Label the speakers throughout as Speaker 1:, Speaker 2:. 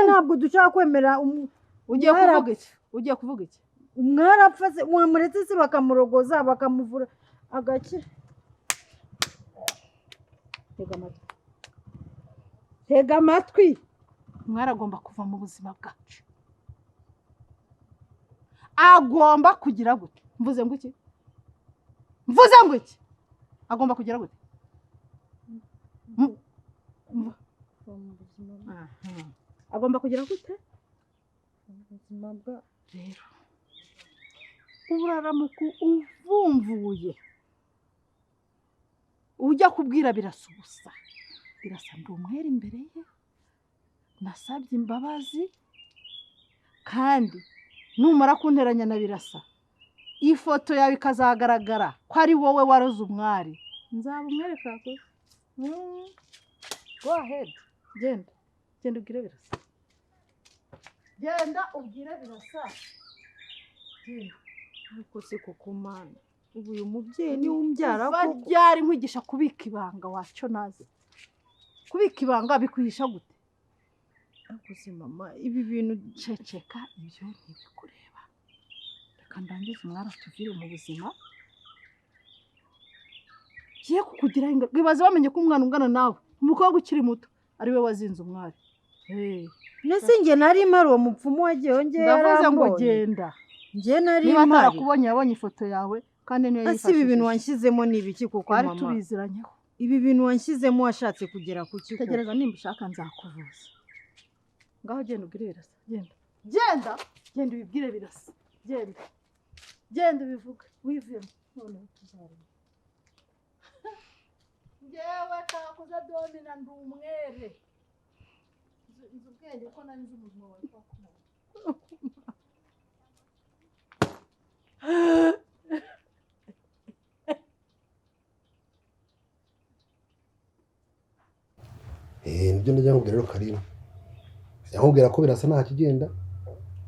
Speaker 1: ntabwo dushaka kwemera
Speaker 2: ugiye kuvuga iki
Speaker 1: umwari apfa se wamuretse se bakamurogoza bakamuvura agakira. Tega amatwi
Speaker 2: umwari agomba kuva mu buzima bwacu, agomba kugira gute? Mvuze ngo iki agomba kugira gute? Agomba kugira gute
Speaker 1: ubuzima bwa
Speaker 2: rero uraramuka uvumvuye ujya kubwira Birasa ubusa. Birasa ndi umwere imbere ye, nasabye imbabazi, kandi numara kunteranya na Birasa ifoto yawe ikazagaragara ko ari wowe waroze umwari, nzaba umwereka ko go ahead, genda ubwire Birasa, genda ubwire Birasa, genda.
Speaker 1: Ariko se koko mana ubu uyu mubyeyi ni umbyara koko
Speaker 2: ryari nkwigisha kubika ibanga waco naze kubika ibanga bikwihisha gute?
Speaker 1: ariko se mama ibi bintu
Speaker 2: ceceka, ibyo ntibikureba, reka ndangize umwari atuvire mu buzima. Giye kukugira bibaze bamenye ko umwana ungana nawe umukobwa ukiri muto ari we wazinze umwari.
Speaker 1: nese njye nari mari uwo mupfumu wagiye yongeye
Speaker 2: ndavuze ngo genda,
Speaker 1: njye nari
Speaker 2: niba
Speaker 1: mari
Speaker 2: atarakubonye yabonye ifoto yawe kandi niyo
Speaker 1: yifashishije. Ibi bintu wanshyizemo ni ibiki koko
Speaker 2: twari
Speaker 1: mama?
Speaker 2: tubiziranyeho.
Speaker 1: Ibi bintu wanshyizemo washatse kugera ku kiko.
Speaker 2: Tegereza nimba ushaka nzakuvuza. Ngaho genda ubwire Birasa, genda ubibwire Birasa, genda ubivuge wivemo none tuzareba. Njyewe kakuza domina ndi umwere, nzi ubwenge ko nari nzi ubuzima wawe twakumva.
Speaker 3: Nibyo ndajya nkubwira rero Karina, yakubwira ko Birasa nta kigenda,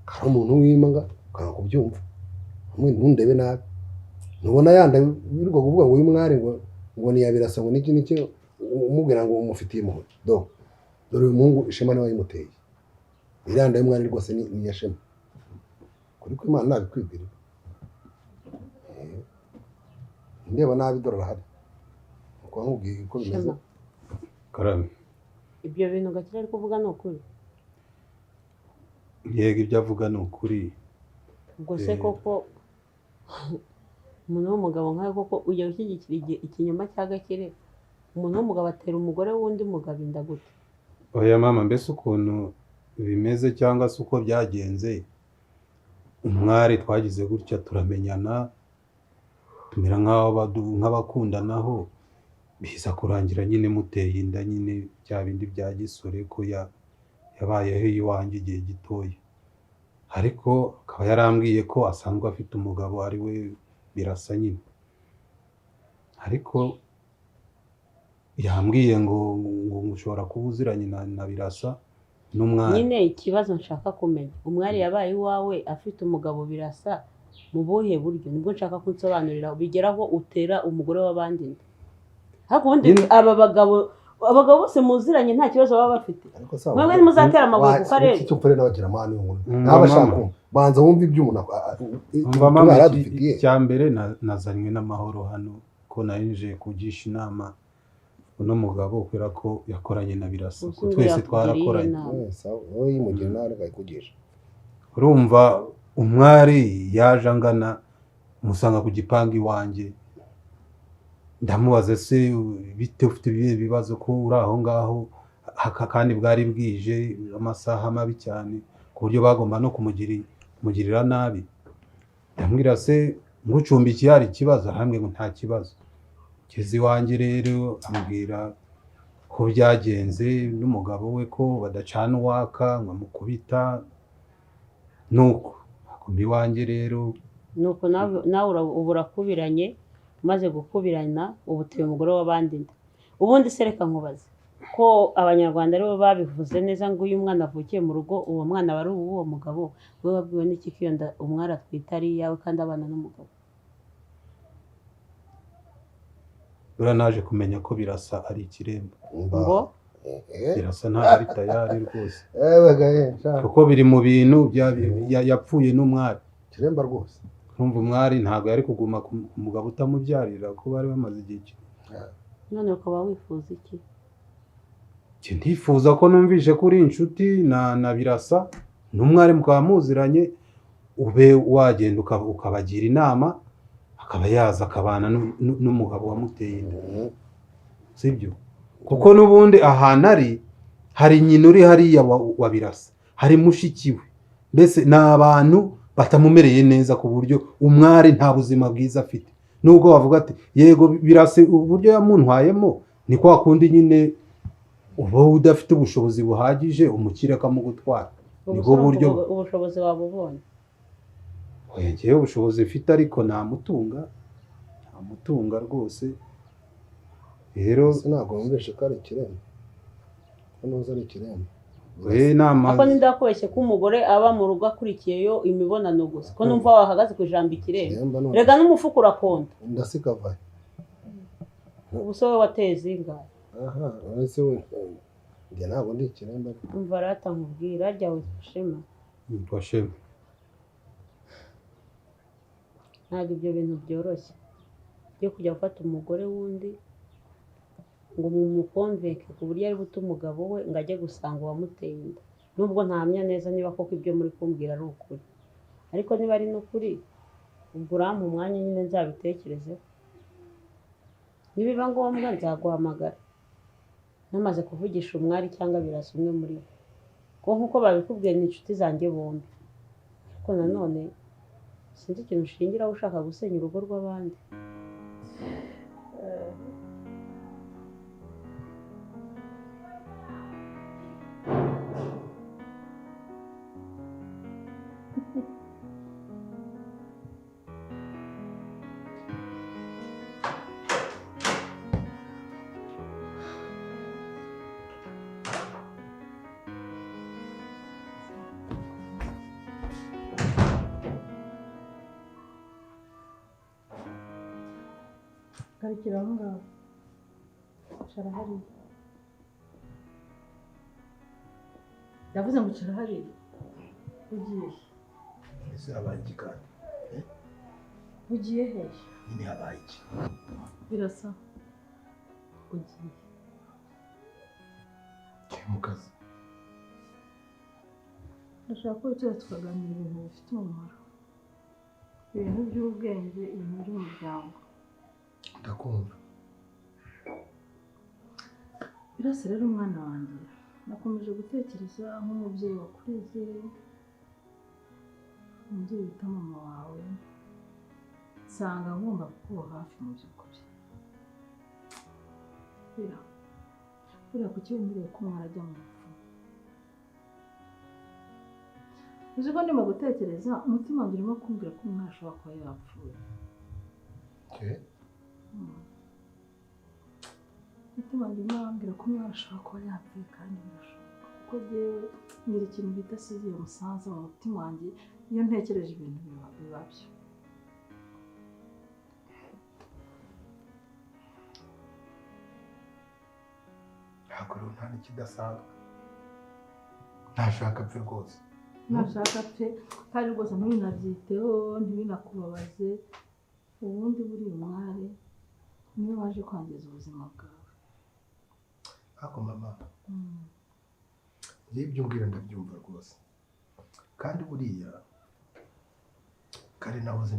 Speaker 3: hari umuntu w'imanga ukanga kubyumva, ntundebe nabi, ntubona yanda wirirwa kuvuga ngo uyu mwari ngo ni ya Birasa ngo niki umubwira ngo umufitiye impuhwe. Dore uyu muhungu ishema niwe wayimuteye, iranda y'umwari rwose ni ya shema, kuri ko Imana nabikwibwira. Ndeba nabi dore arahari, uko nkubwiye uko bimeze.
Speaker 4: Karame,
Speaker 5: ibyo bintu Gakire ari kuvuga ni ukuri?
Speaker 4: yego ibyo avuga ni ukuri.
Speaker 5: Ubwo se koko umuntu w'umugabo nkawe koko ujya ushyigikira ikinyoma cya Gakire? Umuntu w'umugabo atera umugore w'undi mugabo inda gute?
Speaker 4: Oya mama, mbese ukuntu bimeze cyangwa se uko byagenze, umwari twagize gutya turamenyana, tumera nk'abakundanaho, biza kurangira nyine muteye inda, nyine bya bindi bya gisore ko yabayeho iwanjye igihe gitoya, ariko akaba yarambwiye ko asanzwe afite umugabo ari we Birasa nyine, ariko yambwiye ngo ushobora kuba uziranye na Birasa n'umwari.
Speaker 5: Nyine ikibazo nshaka kumenya, umwari yabaye iwawe afite umugabo Birasa mu buhe buryo? Nibwo nshaka kunsobanurira bigeraho utera umugore w'abandi inda. Ariko ubundi aba bagabo bose muziranye nta kibazo baba bafite, mwebwe nimuzatera amabuye ku karere.
Speaker 3: Icyo upfure n'abagira amahane y'umuntu n'abashaka banza wumva iby'umuntu
Speaker 4: aradufitiye. Cya mbere nazanywe n'amahoro hano ko narinje kugisha inama uno mugabo kubera ko yakoranye na Birasa, ko twese twarakoranye.
Speaker 3: wowe yimugira nawe akayikugisha.
Speaker 4: Urumva umwari yaje angana, musanga ku gipanga iwanjye, ndamubaza se bite, ufite ibihe bibazo ko uri aho ngaho, kandi bwari bwije amasaha mabi cyane ku buryo bagomba no kumugirira nabi. Ndambwira se ngucumbikiye hari ikibazo? Arambwira ngo nta kibazo. Ngeze iwanjye rero ambwira ko byagenze n'umugabo we, ko badacana uwaka ngo amukubita, nuko akomba iwanjye rero.
Speaker 5: Nuko nawe ubu urakubiranye, umaze gukubirana ubu utuye umugore w'abandi inda. Ubundi se reka nkubaze ko abanyarwanda aribo babivuze neza ngo uyu mwana avukiye mu rugo uwo mwana wari uwo mugabo, we wabwiwe n'iki ko iyo nda umwari atwite ari iyawe kandi abana n'umugabo?
Speaker 4: buriya naje kumenya ko Birasa ari ikiremba.
Speaker 5: ngo
Speaker 4: Birasa ntabwo ari tayari rwose
Speaker 3: gahe
Speaker 4: kuko biri mu bintu yapfuye n'umwari.
Speaker 3: kiremba rwose.
Speaker 4: Urumva umwari ntabwo yari kuguma ku mugabo utamubyarira ko bari bamaze igihe kinini.
Speaker 5: none ukaba wifuza iki?
Speaker 4: Ntifuza ko numvishe ko uri inshuti na Birasa n'umwari mukaba muziranye, ube wagenda ukabagira inama akaba yaza akabana n'umugabo wamuteye inda, sibyo? Kuko n'ubundi ahantu hari nyina uri hariya wa Birasa, hari mushiki we, mbese ni abantu batamumereye neza ku buryo umwari nta buzima bwiza afite. Nubwo bavuga ati yego Birasa uburyo yamuntwayemo ni kwa kundi nyine uba udafite ubushobozi buhagije umukire akamugutwara. Nibwo buryo
Speaker 5: ubushobozi wabubonye.
Speaker 4: oya njyewe ubushobozi mfite ariko ntamutunga rwose. Rero
Speaker 3: ntabwo wumvishe ko ari ikiremba, ko nuza ari ikiremba.
Speaker 5: Ako nindakweshye ko umugore aba mu rugo akurikiyeyo imibonano gusa, ko numva wahagaze ku ijambo ikiremba. Rega n'umufuka urakonda.
Speaker 3: Ndasikavaye.
Speaker 5: Ubuse we wateze ingahe?
Speaker 3: Aha, uretse we njye ntabwo ndi ikiremba.
Speaker 5: Umva rata nkubwira rya witwa Shema.
Speaker 4: Yitwa Shema.
Speaker 5: Ntabwo ibyo bintu byoroshye byo kujya gufata umugore wundi ngo mumukonveke ku buryo ari bute umugabo we ngo ajye gusanga uwamuteye inda, nubwo ntahamya neza niba koko ibyo muri kumbwira ari ukuri, ariko niba ari n'ukuri ubwo urampa umwanya nyine nzabitekerezeho, nibiba ngombwa nzaguhamagara namaze kuvugisha umwari cyangwa Birasa umwe muri bo, kuko nk'uko babikubwiye ni inshuti zanjye bombi, ariko nanone sinzi ikintu ushingiraho ushaka gusenya urugo rw'abandi.
Speaker 2: Garukira aho ngaho, cara hariya. Ndavuze ngo cara hariya. Ugiye
Speaker 3: Ese habaye iki kandi?
Speaker 2: ugiye he?
Speaker 3: Nyine habaye iki?
Speaker 2: Birasa ugiye
Speaker 3: Mu kazi.
Speaker 2: ndashaka ko wicara tukaganira ibintu bifite umumaro, ibintu by'ubwenge, ibintu by'umuryango.
Speaker 3: Ndakumva.
Speaker 2: Birasa rero umwana wanjye, nakomeje gutekereza nk'umubyeyi wakureze, umubyeyi wita mama wawe, nsanga ngomba kukuba hafi mu by'ukuri. Buriya kuki wemereye ko umwana ajya mu rupfu? Uzi ko ndimo gutekereza, umutima wanjye urimo kumbwira ko umwana ashobora kuba yapfuye. Umutima wanjye urimo arambwira ko umwana ashobora kuba yapfuye kandi birashoboka, kuko jyewe ngira ikintu bita siziye musanze mu mutima wanjye, iyo ntekereje ibintu biba byo.
Speaker 3: Ntabwo rero nta n'ikidasanzwe. Ntashaka apfe rwose.
Speaker 2: Nashaka pe kandi rwose ntibinabyiteho, ntibinakubabaze, ubundi buriya umwari niwe waje kwangiza ubuzima bwawe.
Speaker 3: Ariko mama, njye ibyo umbwira ndabyumva rwose, kandi buriya kare nahoze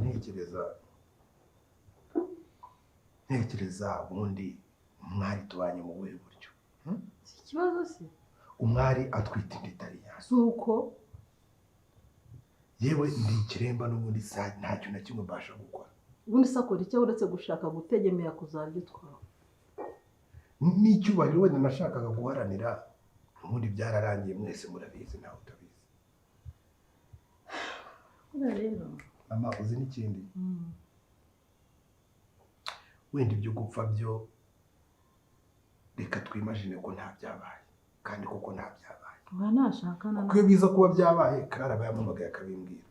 Speaker 3: ntekereza ubundi umwari tubanye mu buhe buryo.
Speaker 2: Si ikibazo se?
Speaker 3: Umwari atwite inda itari yazo.
Speaker 2: Si uko?
Speaker 3: Yewe ndi ikiremba n'ubundi ntacyo na kimwe mbasha gukora.
Speaker 2: Ubundi se akora icyo uretse gushaka gutegemera kuzarya utwawe?
Speaker 3: N'icyubahiro wenda nashakaga guharanira, ubundi byararangiye, mwese murabizi nawe utabizi.
Speaker 2: Buriya rero
Speaker 3: mama uzi n'ikindi, wenda ibyo gupfa byo reka twimagine ko nta byabaye, kandi koko nta byabaye.
Speaker 2: Uba nashaka na
Speaker 3: kuko iyo biza kuba byabaye Clara aba yampamagaye akabimbwira.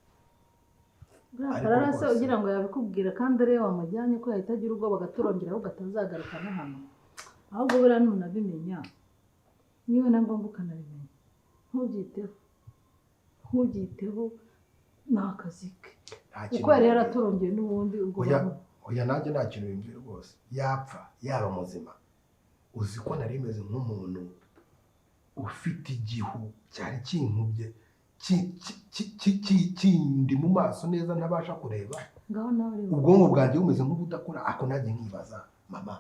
Speaker 2: ararase ugira ngo yabikubwira kandi ariyo wamujyanye ko yahita agira ubwoba agaturongeraho gatazagaruka no hano ahubwo buriya ntunabimenya niba na ngombwa ukanabimenya ntubyiteho ni akazi ke kuko yari yaraturongeye n'ubundi ubwo
Speaker 3: oya nanjye nta kintu bimbwira rwose yapfa yaba muzima uzi ko nari meze nk'umuntu ufite igihu cyari kinkubye kindi mu maso neza ntabasha kureba ubwonko bwanjye bumeze nk'ubudakora ako nanjye nkibaza mama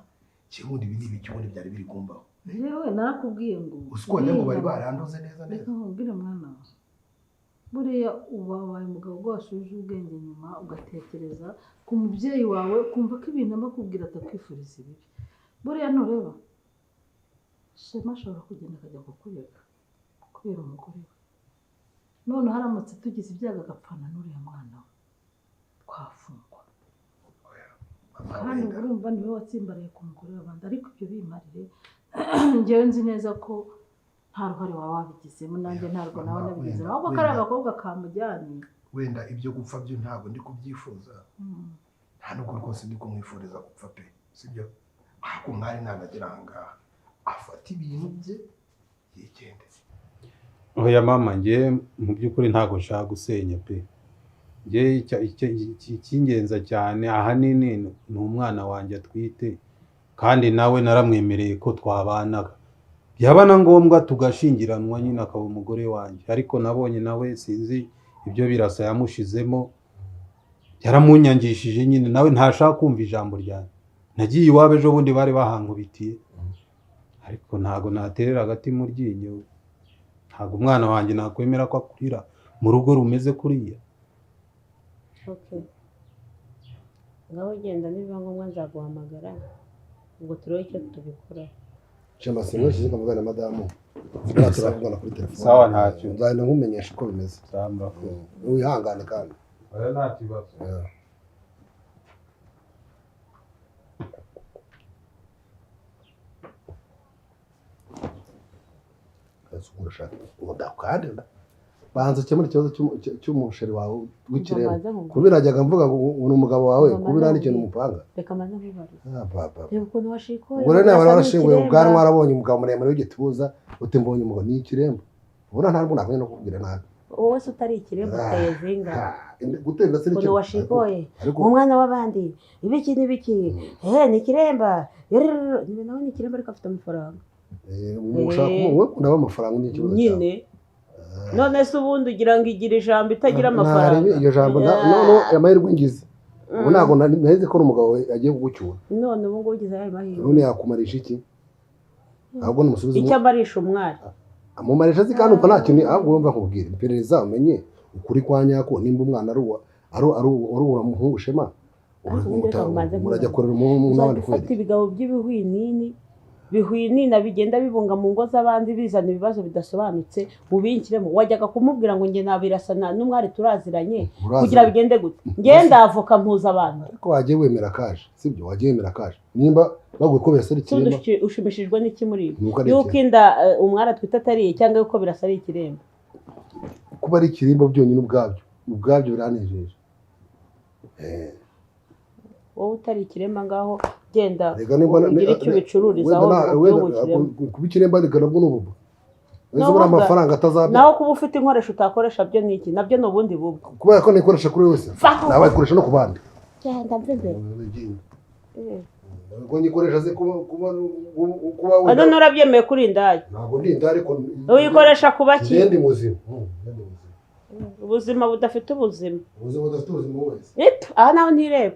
Speaker 3: kibundi ibi n'ibiki ubundi byari biri kumbaho
Speaker 2: yewe narakubwiye ngo
Speaker 3: uzi ko ngo bari baranduze neza
Speaker 2: reka nkubwire mwana wawe buriya uba wabaye umugabo washuje ubwenge nyuma ugatekereza ku mubyeyi wawe ukumva ko ibintu amakubwira atakwifuriza ibibi buriya ntureba shema ashobora kugenda akajya kukurega kubera umugore we none haramutse tugize ibyago agapfana n'uriya mwana we twafungwa kandi urumva niwe watsimbaraye ku mugore w'abandi ariko ibyo bimarire njyewe nzi neza ko nta ruhare waba wabigizemo nanjye ntabwo nawe nabigizemo ahubwo ko ari agakobwa kamujyanye
Speaker 3: wenda ibyo gupfa byo ntabwo ndi kubyifuza nta nubwo rwose ndi kumwifuriza gupfa pe sibyo ahubwo umwari ntanagera aha ngaha afata ibintu bye yigendeye
Speaker 4: oya mama njye mu by'ukuri ntabwo nshaka gusenya pe njye icy'ingenzi cyane ahanini ni umwana wanjye atwite kandi nawe naramwemereye ko twabanaga byaba na ngombwa tugashingiranwa nyine akaba umugore wanjye ariko nabonye nawe sinzi ibyo birasa yamushizemo yaramunyangishije nyine nawe ntashaka kumva ijambo ryanjye nagiye iwabo ejo bundi bari bahankubitiye ariko ntabwo naterera agati mu ryinyo ntabwo umwana wanjye nakwemera ko akurira mu rugo rumeze kuriya
Speaker 5: ngaho ugenda niba ngombwa nzaguhamagara ubwo turebe icyo tubikoraho
Speaker 3: Chama singo shize kamugana na madamu turavugana kuri telefone
Speaker 4: sawa ntacyo
Speaker 3: nzahita nkumenyesha uko bimeze
Speaker 4: samba
Speaker 3: wihangane kandi
Speaker 4: oya nta kibazo
Speaker 3: urashaka udakande banza ukemura ikibazo cy'umusheri wawe w'ikiremwa kubera ajyaga mvuga ngo ni umugabo wawe kubera nta n'ikintu umupanga
Speaker 5: reka maze nkubare
Speaker 3: papa
Speaker 5: reba ukuntu washikoye
Speaker 3: ubwo nawe warashinguye ubwanwa warabonye umugabo muremure w'igituza uti mbonye umugabo ni ikiremwa ubona ntabwo nakwenya no kubwira nabi
Speaker 5: wowe se utari ikiremwa utayezinga
Speaker 3: gutenda se
Speaker 5: ukuntu washikoye umwana w'abandi ibiki n'ibiki ni ikiremba niba nawe ni ikiremba ariko afite amafaranga
Speaker 3: ushaka wowe ndaba amafaranga ni ikibazo
Speaker 5: nyine none se ubundi ugira ngo igira ijambo itagira amafaranga
Speaker 3: iryo jambo amahirwe ngize ubu ntabwo nahise ko umugabo agiye kugucyura
Speaker 5: none ubu ngubu ugize ayo mahirwe
Speaker 3: none yakumarisha iki ahubwo numusubize
Speaker 5: icyo amarisha umwari
Speaker 3: amumarisha se kandi umva nta kintu ahubwo wumva nkubwira iperereza umenye ukuri kwa nyako nimba umwana ari umuhungu Shema murajya korera umuhungu n'abandi
Speaker 5: ufata ibigabo by'ibihwinini bihwinina bigenda bibunga mu ngo z'abandi bizana ibibazo bidasobanutse mubinkiremo wajyaga kumubwira ngo njye nabirasana n'umwari turaziranye kugira bigende gute ngenda avoka mpuza abantu
Speaker 3: ariko wagiye wemera kaje sibyo wagiye wemera kaje nimba baguye ko birasa ari ikiremba
Speaker 5: ushimishijwe n'iki muri yuko inda umwari atwite atariye cyangwa yuko birasa ari ikiremba
Speaker 3: kuba ari ikiremba byonyine ubwabyo biranejeje
Speaker 5: wowe utari ikiremba ngaho genda ugira icyo ubicururizaho
Speaker 3: kuba ikiremba ariko nabwo n'ububu nizobora amafaranga atazabya
Speaker 5: naho kuba ufite inkoresho utakoresha byo niki nabyo ni ubundi bubu
Speaker 3: kubera ko nikoresha kuri wese nabayikoresha no ku bandi
Speaker 5: genda mvembe
Speaker 3: ngo nikoresha ze kuba
Speaker 5: none urabyemeye kuri indaya
Speaker 3: ntabwo ndi indaya ariko
Speaker 5: uyikoresha kuba ki
Speaker 3: ndi muzima
Speaker 5: ubuzima budafite ubuzima
Speaker 3: budafite ubuzima wese
Speaker 5: aha naho ntireba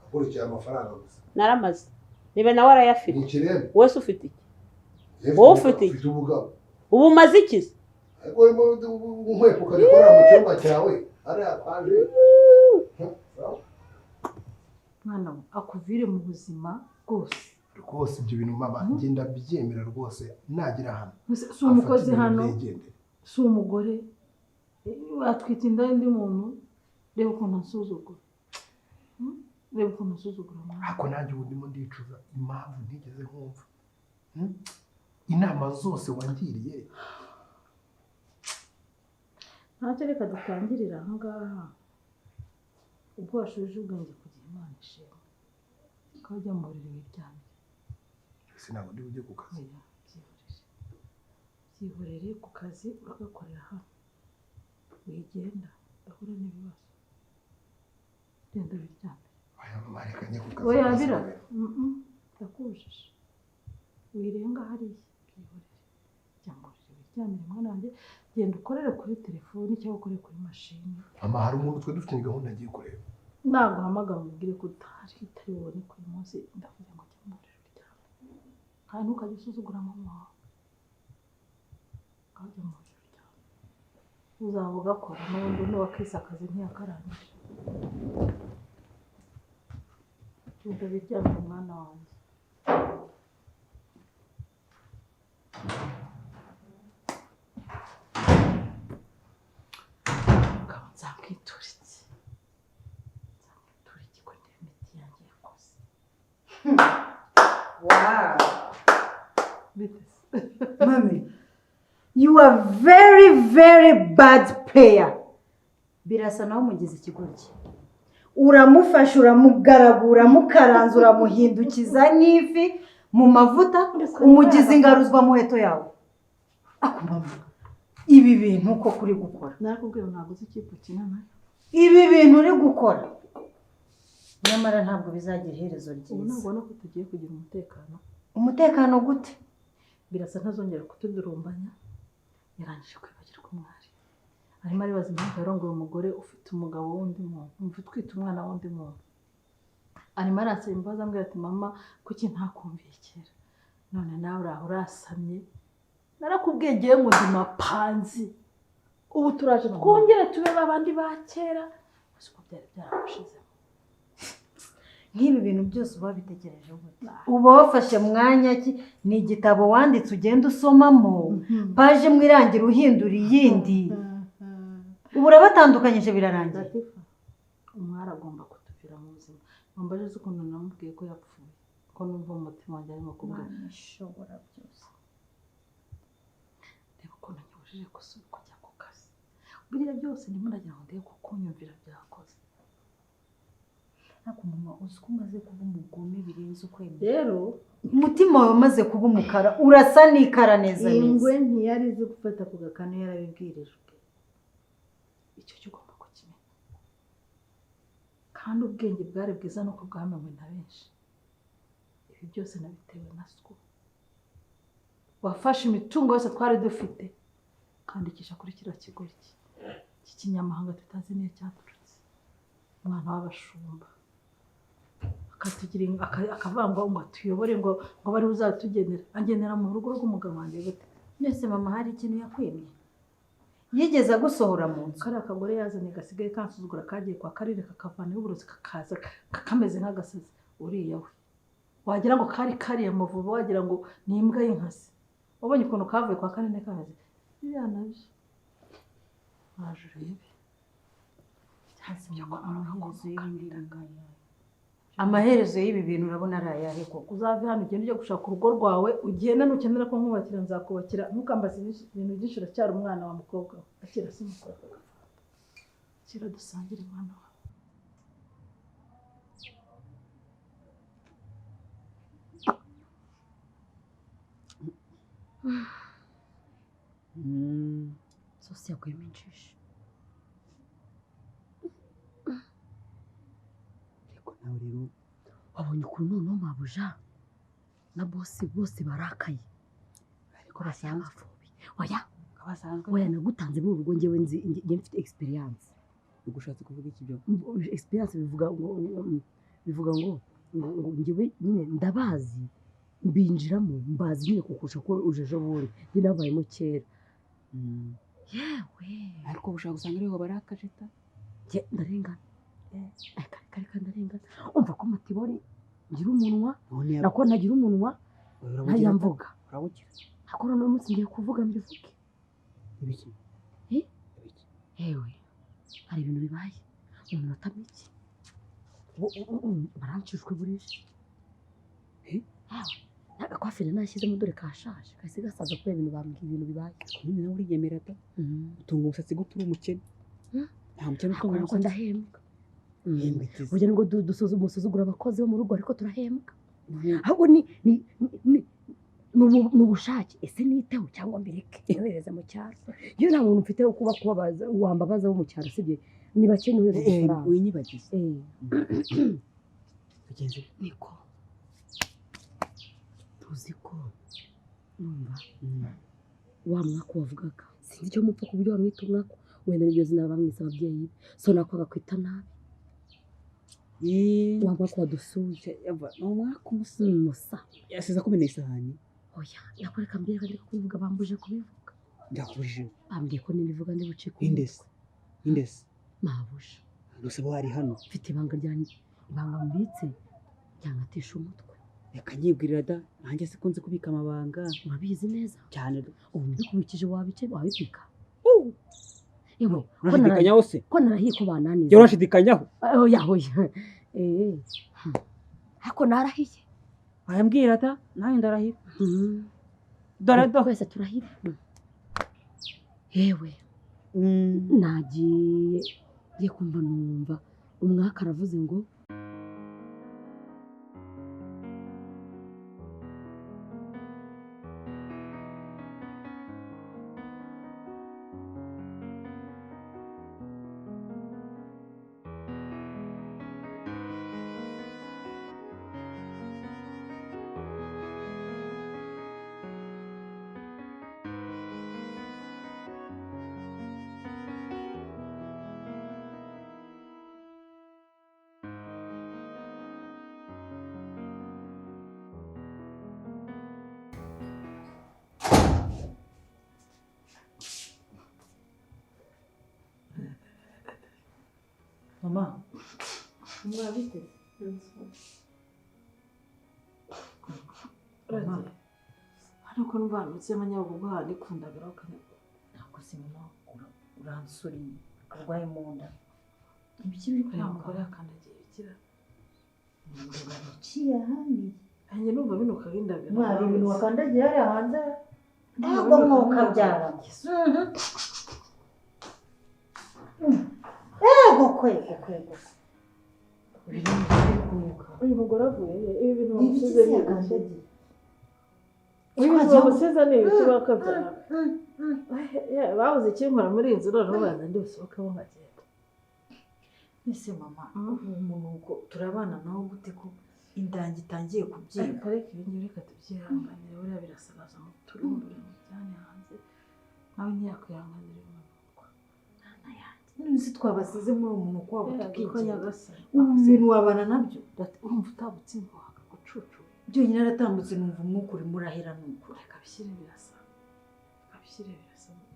Speaker 3: ukurikiye amafaranga gusa
Speaker 5: naramaze niba nawe arayafite wese ufite iki
Speaker 3: wowe ufite iki
Speaker 5: ubu umaze iki se
Speaker 3: ariko nkwepo ukagikora mu cyumba cyawe ariya kwaje
Speaker 2: mwana akuvire mu buzima
Speaker 3: rwose ibyo bintu mama ngenda byemera rwose nagira hano
Speaker 2: si umukozi hano si umugore atwite inda y'undi muntu reba ukuntu ansuzugura reba ukuntu ansuzugura
Speaker 3: ariko nanjye ubu ndimo ndicuza impamvu ntigeze nkumva inama zose wangiriye
Speaker 2: ntacyo reka dutangirira aha ngaha ubwo washubije ubwenge kugira Imana ishimwe ukaba ujya mu buriri wiryamye.
Speaker 3: ese ntabwo ndi bujye ku kazi.
Speaker 2: Oya, byihorere ku kazi uragakorera hano wigenda udahura n'ibibazo genda wiryamye.
Speaker 3: Aya mama reka njye ku kazi.
Speaker 2: Oya bira ndakujije wirenga hariya byihorere jya mu buriri wiryamire mwana wanjye genda ukorere kuri telefoni cyangwa ukorere kuri mashini.
Speaker 3: Mama hari umuntu twe dufite gahunda agiye kureba.
Speaker 2: Ntabwo uhamagara umubwire ko utari bubone ku munsi ndavuze ngo jya mu buriri uryame kandi ntukajya usuzugura mama wawe ukajya mu buriri uryame uzaba ugakora n'ubundi n'uwakise akazi ntiyakarangije. Genda wiryamire mwana wanjye. Nzamwituritse ko ndeba imiti yanjye yakoze.
Speaker 1: Wow. Mami, you are very, very bad player. Birasa nawe umugize ikigoryi. Uramufasha, uramugaragura, mukaranza, uramuhindukiza nk'ifi mu mavuta, umugize ingaruzwa muheto yawe. Ako mama, ibi bintu uko kuri gukora.
Speaker 2: Narakubwiye ntabwo uzi ikipe ukina nayo.
Speaker 1: Ibi bintu uri gukora. Nyamara ntabwo bizagira iherezo ryiza.
Speaker 2: Ubu nabona ko tugiye kugira umutekano.
Speaker 1: Umutekano gute?
Speaker 2: Birasa ntazongera kutudurumbanya. Yarangije kwibagirwa umwari. Arimo aribaza impamvu yarongoye umugore ufite umugabo wundi muntu, utwite umwana wundi muntu. Arimo aransaba imbabazi ambwira ati mama kuki ntakumviye kera. None nawe uraho urasamye. Narakubwiye ngiye ngo ndi mapanzi. Ubu turaje twongere tube babandi ba kera. Uko byari byarabashizemo.
Speaker 1: Nk'ibi bintu byose uba bitegereje gute? Uba wafashe mwanya ki? Ni igitabo wanditse ugenda usomamo, paje mwirangira uhindura iyindi. Ubu urabatandukanyije birarangiye.
Speaker 2: Umwari agomba kutuvira mu buzima. Mbaje ukuntu namubwiye ko yapfuye. Ko numva umutima wanjye arimo kubwira.
Speaker 1: Ishobora byose.
Speaker 2: Reba ukuntu nyibujije kujya ku kazi. Buriya byose ndimo ndagira ngo ndebe ko kunyumvira byakoze.
Speaker 1: Ariko mama uzi ko umaze kuba umugome birenze ukwemera.
Speaker 2: Rero
Speaker 1: umutima wawe umaze kuba umukara urasa n'ikara neza neza.
Speaker 2: Ingwe ntiyari izi gufata ku gakanu yarabibwirijwe. Icyo cyo ugomba kukimenya. Kandi ubwenge bwari bwiza nuko bwamenywe na benshi. Ibi byose nabitewe na siko. Wafashe imitungo yose twari dufite kandikisha kuri kiriya kigo iki kinyamahanga tutazi niyo cyaturutse. Umwana w'abashumba akatugira akavanga ngo tuyobore ngo bari uzatugenera agenera mu rugo rw'umugabo wanjye gute.
Speaker 1: Nese mama hari ikintu yakwemye yigeze agusohora mu nzu.
Speaker 2: Kari akagore yazanye gasigaye kansuzugura kagiye kwa karire kakavana y'uburozi kakaza kakameze nk'agasazi. Uriya we wagira ngo kariye amavubo wagira ngo ni imbwa y'inkasi. Wabonye ukuntu kavuye kwa karine kameze biriya nabyo waje urebe.
Speaker 1: Amaherezo y'ibi bintu urabona ari ayahe koko?
Speaker 2: Uzave hano ugende ujya gushaka urugo rwawe ugenda nukenera ko nkubakira nzakubakira. Ntukambaze ibintu byinshi uracyari umwana wa mukobwa. Akira si umukobwa. Akira dusangire mwana wawe.
Speaker 1: Sose yakuyemo injishi.
Speaker 6: Nawe rero wabonye ukuntu noneho mabuja na bosi bose barakaye ariko basanzwe. Oya nagutanze mu rugo ngewe nzi mfite experience.
Speaker 5: Ugushatse kuvuga iki byo?
Speaker 6: Experience bivuga ngo ngewe nyine ndabazi mbinjiramo mbazi nyine kukusha ko ujeje buri njye nabayemo kera. Yewe
Speaker 5: Ariko ushaka gusanga ariho barakajeta.
Speaker 6: ndarengana. Kari ndarengana. Umva ko matibori ngira umunwa nako nagira umunwa ntayamvuga.
Speaker 5: Urawugira.
Speaker 6: Akora no munsi ngiye kuvuga mbivuge.
Speaker 5: Ibiki?
Speaker 6: Ewe hari ibintu bibaye umunota mike barancishwe burishe. Kwafina nashyizemo dore kashaje kahise gasaza kubera ibintu bambwiye ibintu bibaye.
Speaker 5: Kumwe nawe uriyemera ta. Utunga umusatsi gute uri umukene. Nta mukene utunga
Speaker 6: umusatsi. Ndahembwa burya ngo dusuzugura abakozi bo mu rugo ariko turahembwa ahubwo ni ubushake ese niteho cyangwa mbireke yohereza mu cyaro iyo nta muntu mfite wo kubabaza wambabaza wo mu cyaro sibye ni bake nyohereza amafaranga
Speaker 7: winyibagize bigenze
Speaker 6: niko tuzi ko numva wa mwaka wavugaga sinzi icyo mupfa ku buryo wamwita umwaka wenda niryo zina bamwise ababyeyi so nako agakwita nabi wa mwaka wadusuje
Speaker 7: ni umwaka
Speaker 6: musa
Speaker 7: yasize akumeneye isahani
Speaker 6: oya nakoreka mbwira kandi ko kubivuga bambuje kubivuga
Speaker 7: ndakubujije
Speaker 6: bambwiye ko nibivuga ndi buce ku
Speaker 7: indese
Speaker 6: mabuje
Speaker 7: gusa bo ari hano
Speaker 6: mfite ibanga ryanjye ibanga mbitse ryangatisha umutwe
Speaker 7: reka nyibwirira da nanjye sikunze kubika amabanga
Speaker 6: urabizi neza
Speaker 7: cyane
Speaker 6: ubu mbikubikije wabibika yewe
Speaker 7: urashidikanyaho se
Speaker 6: ko narahiye ko bananiza
Speaker 7: jya urashidikanyaho
Speaker 6: oya ariko narahiye
Speaker 7: wayambwira da nanjye ndarahira dore
Speaker 6: twese turahira yewe nagiye kumva numva umwaka aravuze ngo
Speaker 2: mama mwabite hano ko numva hanutse amanyabugogo handikundagara ukanyagwa ntabwo se mama uransuriye urwaye mu nda ibiki biri kuri mugore yakandagiye bikira
Speaker 1: Ciye ahandi
Speaker 2: nanjye numva binuka bindagara
Speaker 1: mwari ibintu wakandagiye hariya hanze ntabwo mwuka byara kwego
Speaker 2: uyu mugore avuye ibi bintu bamusize ni ibiki uyu mugore bamusize ni ibiki bakabyara babuze ikinkora muri iyi nzu noneho baza ndi busohokemo nkagenda
Speaker 1: mbese mama umuntu uko turabana nawe gute ko indangi itangiye kubyimba
Speaker 2: reka ibi ngibi reka tubyihanganire buriya birasagaza mu turumbure mu byane hanze nawe ntiyakwihanganira impanuka
Speaker 1: nzi twabasize muri umuntu kwabo
Speaker 2: tukikanya
Speaker 1: ibintu wabana nabyo
Speaker 2: urumva utabutse ngo wakagucucu
Speaker 1: byonyine aratambutse numva umwuka urimo urahera nuko
Speaker 2: reka bishyire birasa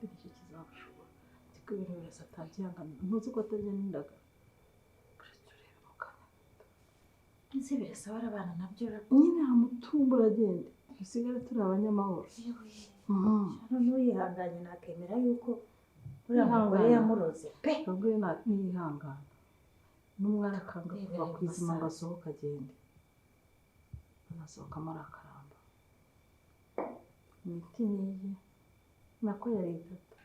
Speaker 2: nicyo kizabashobora ariko ibintu birasa atabyihanganira ntuzi ko atarya n'indagara turebe mu kanya
Speaker 1: nzi birasa barabana nabyo
Speaker 2: nyine hamutumba uragende dusigare turi abanyamahoro
Speaker 1: n'uyihanganye nakemera yuko uriya mugore yamuroze pe
Speaker 2: ubwo ntiyihangana n'umwana akanga kuva ku izima ngo asohoke agende anasohokamo arakaramba imiti niyi nako yari itatu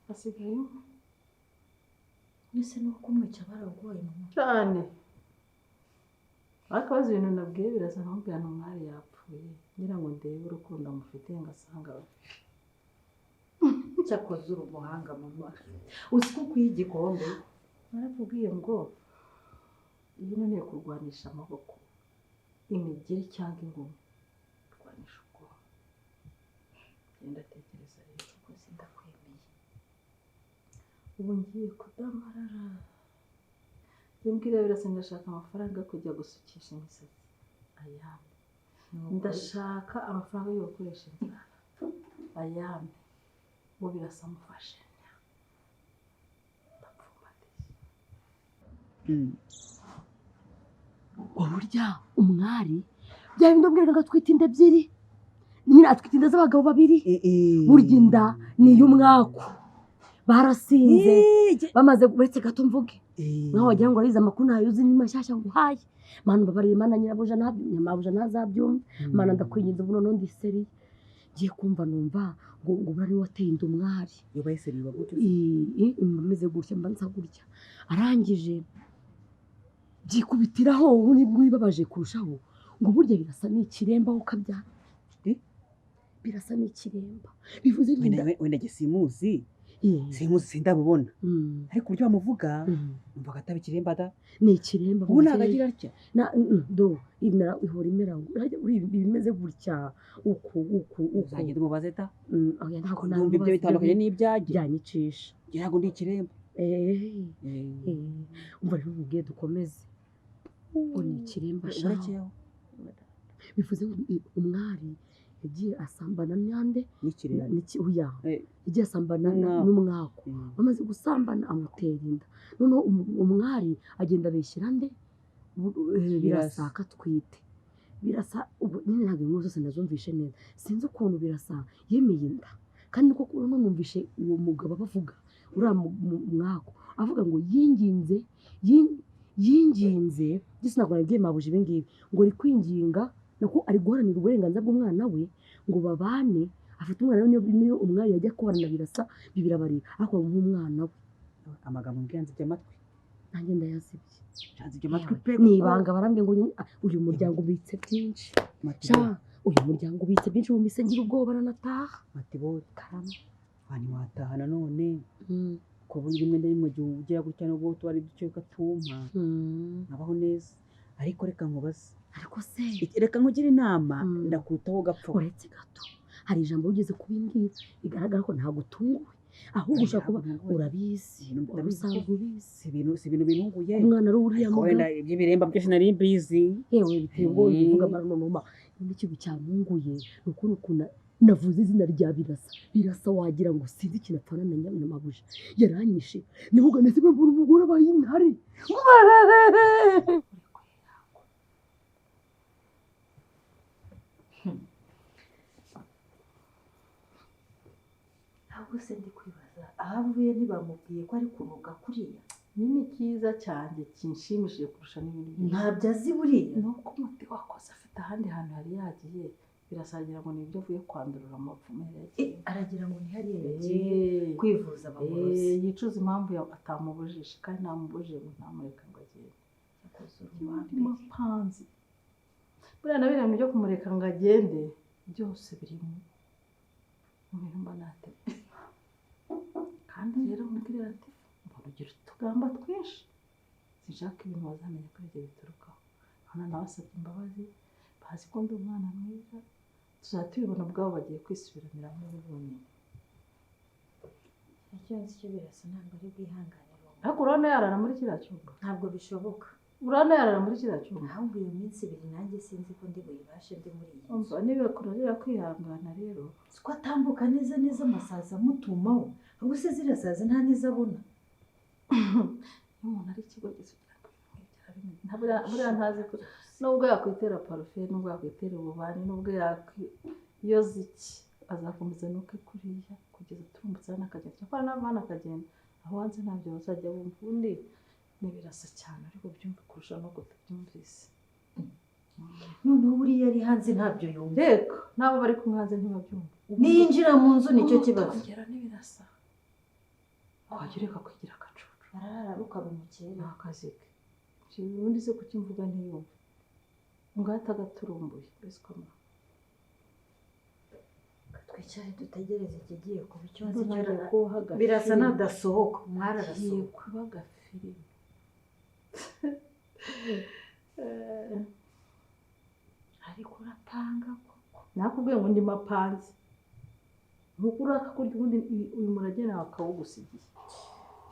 Speaker 2: hasigaye umwe
Speaker 1: mbese nuko kumwica baragoye mama
Speaker 2: cyane ariko abazi ibintu nabwiye birasa nk'ubwira n'umwari yapfuye ngira ngo ndebe urukundo amufitiye ngasanga
Speaker 1: cyakoze uri umuhanga mama uzi ko ukwiye igikombe
Speaker 2: narakubwiye ngo iyi none kurwanisha amaboko imigeri cyangwa ingumi kurwanisha ubwoba genda tekereza rero
Speaker 1: ko sindakwemeye
Speaker 2: ubu ngiye kudamarara mbwira birasa ndashaka amafaranga yo kujya gusukisha imisatsi ayambe ndashaka amafaranga yo gukoresha inzara ayambe ubu birasa mufashe
Speaker 6: burya umwari bya bindi mbwiraga ngo atwite inda ebyiri nyine atwite inda z'abagabo babiri burya inda ni iy'umwaku barasinze bamaze uretse gato mvuge naho wagira ngo warize amakuru ntayo uzi ni mashyashya nguhaye mana mbabarire mana nyirabuja ntazabyumva mana ndakwinginze ubu noneho ndi seri ngiye kumva numva ngo buriya niwe wateye inda umwari
Speaker 7: yabaye seri bagute
Speaker 6: imeze gutya mba nsa gutya arangije byikubitiraho wibabaje kurushaho ngo burya birasa n'ikiremba aho ukabyara birasa n'ikiremba bivuze
Speaker 7: wenda njye simuzi sindamubona ariko uburyo bamuvuga numvaga ataba ikiremba da
Speaker 6: ni ikiremba
Speaker 7: ubu ntabwo agira atya
Speaker 6: ihora imera bimeze gutya uku
Speaker 7: uzagenda umubaze da
Speaker 6: ntabwo
Speaker 7: numva ibyo bitandukanye n'ibyanjye
Speaker 6: byanyicisha
Speaker 7: ngira ngo ndi ikiremba
Speaker 6: umva rero ubwiye dukomeze ngo ni ikiremba shaho bivuze ngo umwari yagiye asambana n'ande yagiye asambana n'umwaku bamaze gusambana amutera inda noneho umwari agenda abeshyira nde birasa akatwite birasa ubu nyine ntabwo inkuru zose nazumvishe neza sinzi ukuntu birasa yemeye inda kandi koko urabona numvishe uwo mugabo abavuga uriya mwaku avuga ngo yinginze gisa ntabwo nabwiye mabuje ibi ngibi ngo ari kwinginga nako ari guharanira uburenganzira bw'umwana we ngo babane afite umwana we niyo umwari yajya kubana na birasa bibirabarira ariko nk'umwana we
Speaker 7: amagambo mbyanze by'amatwi
Speaker 6: nanjye ndayazibye
Speaker 7: byanze by'amatwi pe
Speaker 6: ni ibanga barambye ngo uyu muryango ubitse byinshi uyu muryango ubitse byinshi mu mise ngira ubwoba aranataha
Speaker 7: matibori karama abantu wataha nanone ko buri rimwe na rimwe gihe ugira gutya n'ubwo tuba ari duce gatumpa nabaho neza ariko reka nkubaze
Speaker 6: ariko se
Speaker 7: reka nkugire inama ndakutaho gapfa
Speaker 6: uretse gato hari ijambo ugeze kubimbwira bigaragara ko ntabwo utunguwe ahubwo ushaka kuba urabizi usanzwe ubizi
Speaker 7: si ibintu binunguye
Speaker 6: umwana ari uriya mugabo
Speaker 7: wenda iby'ibiremba byose nari mbizi
Speaker 6: yewe biteye ubwoba bivuga baranonoma n'ikintu cyamunguye ni ukuntu navuze izina rya birasa wagira ngo sinzi ikintu apfana na nyamabuje yaranyishe nivuga nese mbura umugore abaye intare
Speaker 2: ahubwo se ndi kwibaza aho avuye ntibamubwiye ko ari kunuka kuriya nyine cyiza cyane kinshimishije kurusha n'ibindi ntabyo azi buriya ni uko umuti wakoze afite ahandi hantu yari yagiye birasagira ngo nibyo avuye kwandurura amapfumere aragira ngo ntihariye yagiye kwivuza abamurozi yicuza impamvu atamubujije kandi ntamubujije ngo ntamureka ngo agende yakoze mapanzi buriya na biriya byo kumureka ngo agende byose biri mu bintu mbanate kandi rero mubwira ati mbona ugira utugamba twinshi sinshaka ibintu bazamenya ko ibyo biturukaho hano nabasabye imbabazi bazi ko ndi umwana mwiza tuzajya tubibona ubwabo bagiye kwisubiraniramo n'ubundi
Speaker 1: icyo nzi cyo birasa ntabwo ari bwihanganira
Speaker 2: ariko urabona yarara muri kiriya cyumba
Speaker 1: ntabwo bishoboka
Speaker 2: urabona yarara muri kiriya cyumba
Speaker 1: ahubwo iyo minsi ibiri nanjye sinzi ko ndi buyibashe ndi muri iyi
Speaker 2: nzu niba kurarira kwihangana rero
Speaker 1: ko atambuka neza neza amasazi amutumaho ahubwo se ziriya sazi nta neza abona
Speaker 2: iyo umuntu ari ikigo buriya ntazi ko nubwo yakwitera parufe nubwo yakwitera ububani nubwo yakwiyoza iki azakomeza nuke kuriya kugeza turumbutse n'akagenda cyakora n'abana akagenda aho hanze ntabyo bazajya bumva ubundi n'ibirasa cyane ariko byumva kurusha no kutabyumvise
Speaker 1: noneho buriya ari hanze ntabyo yumva
Speaker 2: reka nabo bari kumwe hanze ntibabyumva
Speaker 1: niyinjira mu nzu nicyo kibazo
Speaker 2: kongera n'ibirasa wajya ureka kwigira agacucu
Speaker 1: arara rukaba umukene
Speaker 2: ni akazi ke ubundi se kuki mvuga ntiyumve ngo ahita agaturumbuye mbese ukamara
Speaker 1: twicare dutegereze ikigiye kuba icyo
Speaker 2: birasa
Speaker 1: n'adasohoka umwari
Speaker 2: agiye
Speaker 1: arasohoka
Speaker 2: kuba agafilime
Speaker 1: ariko urapanga koko
Speaker 2: nakubwiye ngo ndi mapanzi nkuko uraka kurya ubundi uyu murage nawe akawugusigiye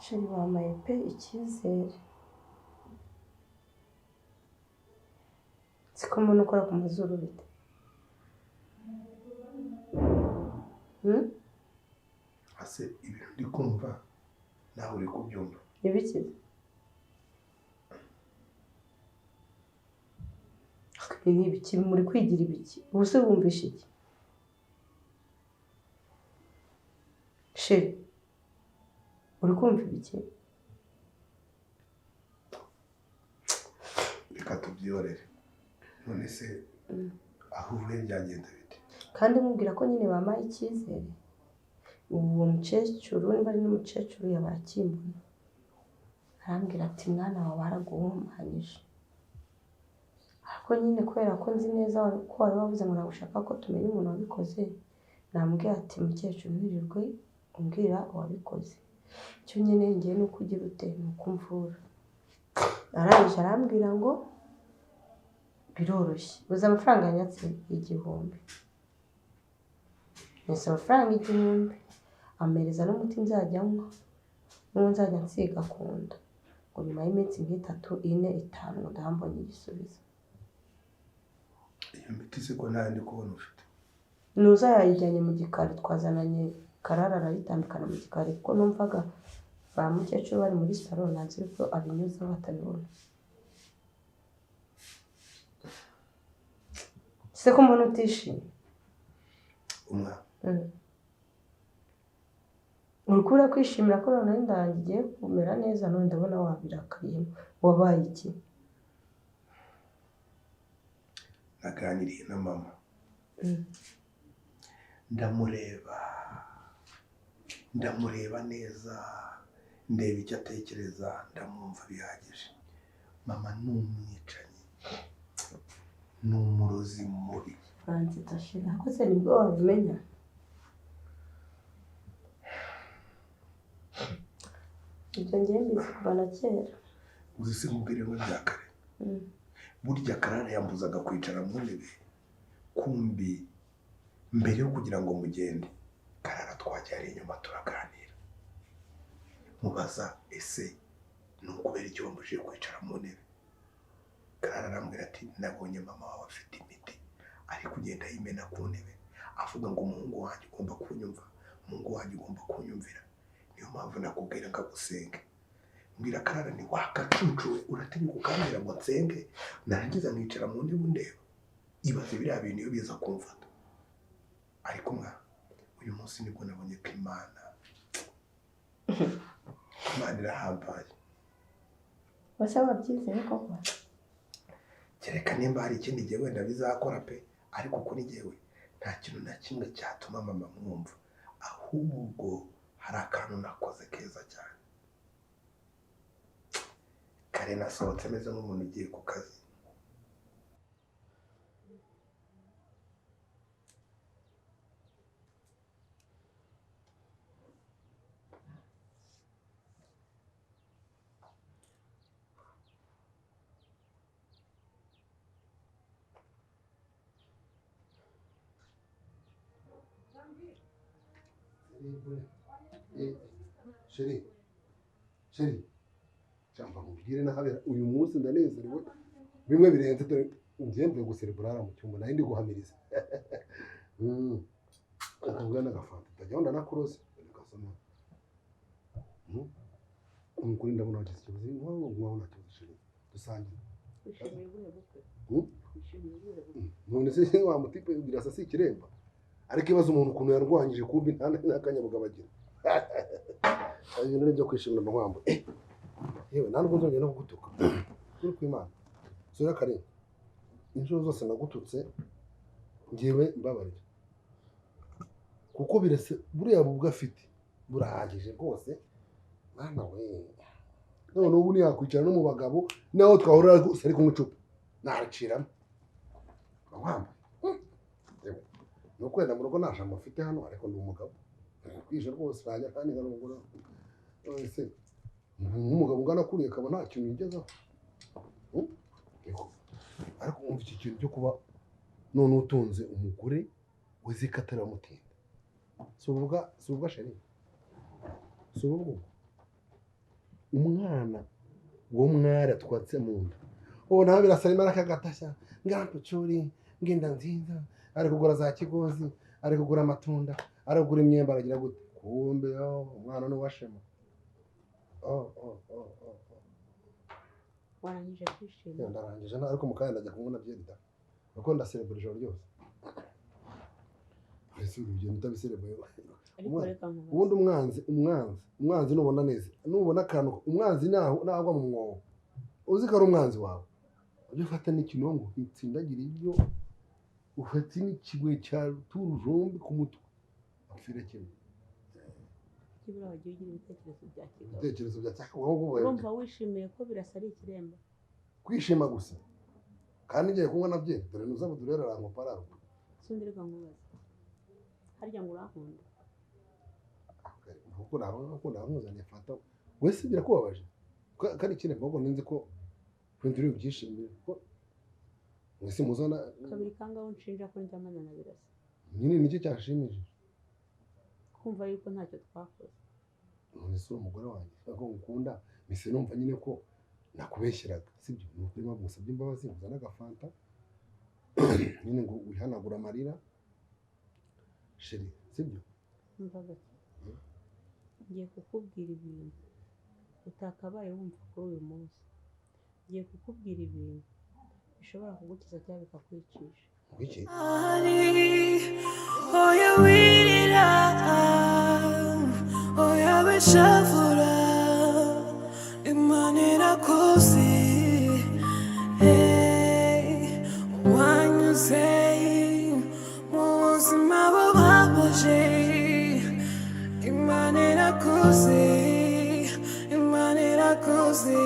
Speaker 1: shani wamaye pe icyizere siko umuntu ukora ku mazuru bite
Speaker 3: ase ibintu ndi kumva nawe uri kubyumva
Speaker 1: ibiki ibi ni ibiki muri kwigira ibiki ubu se wumvishe iki sheri uri kumva ibiki
Speaker 3: reka tubyihorere none se aho uvuye byagenda bite
Speaker 1: kandi mubwira ko nyine bampaye icyizere uwo mukecuru niba ari n'umukecuru yabaye akimbona arambwira ati mwana wawe baraguhumanyije
Speaker 8: ariko nyine kubera ko nzi neza ko wari wavuze ngo ntabwo ushaka ko tumenya umuntu wabikoze, namubwira ati mukecuru ntirirwe umbwira uwabikoze, icyo nyine ngiye ni uko ugira ute ni uko umvura. arangije arambwira ngo biroroshye, uzi amafaranga yanyatse 1000, nese amafaranga 1000, amereza n'umuti nzajya nywa n'uwo nzajya nsiga ku nda, ngo nyuma y'iminsi nk'itatu 4 5 ngo ndahambonye igisubizo.
Speaker 3: iyo miti se ko nta ndi kubona ufite?
Speaker 8: Nuza yayijyanye mu gikari, twazananye Karara arayitambikana mu gikari kuko numvaga ba mukecuru bari muri salo nanze ko abinyuza batabibona. Se ko mbona utishimye urukura kwishimira ko none ndangiye kumera neza, none ndabona wabirakayemo. Wabaye iki?
Speaker 3: naganiriye na mama ndamureba neza, ndeba icyo atekereza, ndamwumva bihagije. Mama ni umwicanyi, ni umurozi mubi.
Speaker 8: Francis Tashira ko se nibwo wabimenya? Ibyo ngiye mbizi kuva na kera.
Speaker 3: Uzi se mubwire ngo bya kare, burya Karara yambuzaga kwicara mu ntebe, kumbi mbere yo kugira ngo mugende Karara twajyari inyuma turaganira, mubaza ese ni ukubera icyo wambujije kwicara mu ntebe. Karara arambwira ati nabonye mama wawe afite imiti ari kugenda yimena ku ntebe, avuga ngo umuhungu wanjye ugomba kunyumva, umuhungu wanjye ugomba kunyumvira, niyo mpamvu nakubwira ngo agusenge. Mbwira Karara ni wakacucuwe, uratinyuka ukambwira ngo nsenge, narangiza nkicara mu ntebe undeba. Ibaze biriya bintu iyo biza kumfata. Ariko uyu munsi nibwo nabonye ko Imana irahambaye.
Speaker 8: Wase wabyizeye koko?
Speaker 3: Kereka nimba hari ikindi gihe wenda bizakora pe, ariko kuri jyewe nta kintu na kimwe cyatuma mama mwumva, ahubwo hari akantu nakoze keza cyane. Kare nasohotse meze nk'umuntu ugiye ku kazi, Sheri cyangwa mubwire nahabera uyu munsi ndanezerewe bimwe birenze, dore ngiye mvuye gusereburara mu cyumba nari ndi guhamiriza. Akabwa n'agafanta tajya wenda nakuroze gasoma. Umukuru ndabona wagize ikibazo nk'aho nta kibazo Sheri dusangiye.
Speaker 5: Ushimiye ubuhe bukwe? Ushimiye ubuhe bukwe?
Speaker 3: None se wa mutipe birasa si ikiremba, ariko ibaze umuntu ukuntu yarwanyije kumbi nta n'akanyabugabagira. Ibintu byo kwishimira amahwambo. Yewe ntabwo nzongera no kugutuka. Kuri kw'Imana. Sura kare. Inshuro zose nagututse ngiwe mbabarira. Kuko birase buriya bubwa afite burahagije rwose. Mwana we. None ubu ntiyakwicara no mu bagabo naho twahurira gusa ari kumwe icupa. Nariciramo. Amahwambo. Yewe. Nuko wenda mu rugo nta jambo afite hano ariko ndi umugabo. Kwije rwose rajya kandi ngana umugore. Ese umugabo ungana kuriye akaba nta kintu yigezaho. Ariko umva iki kintu cyo kuba none utunze umugore uzi ko ataramutinda. Si ubwa Sheri. Si ubwo umwana wo mwara twatse mu nda. Ubu nawe birasa rimwe akagatashya ngampacuri ngenda nziza, ari kugura za kigozi, ari kugura amatunda, ari kugura imyembe, aragira gute kumbe umwana ni washema.
Speaker 5: Warangije kwishima?
Speaker 3: Ndarangije ariko mukanya ndajya kumwe na byerida kuko ndaserebura ijoro ryose. Ese ugenda utabiserebuye? Ubundi umwanzi nubona neza, nubona akantu umwanzi nagwa mu mwobo uzi ko ari umwanzi wawe, ujye ufata n'ikinongo utsindagire ibyo, ufate n'ikigwe cya turujombi ku mutwe apfira kimwe.
Speaker 5: Kibura wagiye ugira ibitekerezo bya kigabo.
Speaker 3: Ibitekerezo bya cyakwa wowe
Speaker 5: urumva wishimiye ko birasa ari ikiremba?
Speaker 3: Kwishima gusa kandi ngiye kunywa nabyo dore nuzaba durera rango pararo
Speaker 5: sindi reka nkubaza harya ngo urankunda
Speaker 3: kuko nkuzaniye fanta wese birakubabaje kandi ikindi mbogo ninzi ko kwinjira ibyishimiye ko mwese muzana
Speaker 5: kabiri kangaho nshinja ko njyamana na Birasa
Speaker 3: nyine nicyo cyashimishije
Speaker 5: kumva yuko ntacyo twakoze
Speaker 3: none se umugore wanjye ko ngukunda mise numva nyine ko nakubeshyeraga sibyo nuko rimo musabye imbabazi muzana agafanta nyine ngo wihanagura amarira sheri sibyo
Speaker 5: mvaga ngiye kukubwira ibintu utakabaye wumva kuri uyu munsi ngiye kukubwira ibintu bishobora kugukiza cyangwa bikakwicisha
Speaker 3: wiki
Speaker 9: oya wirira oya beshavura Imana irakoze wanyuze mu buzima bubabaje Imana irakoze Imana irakoze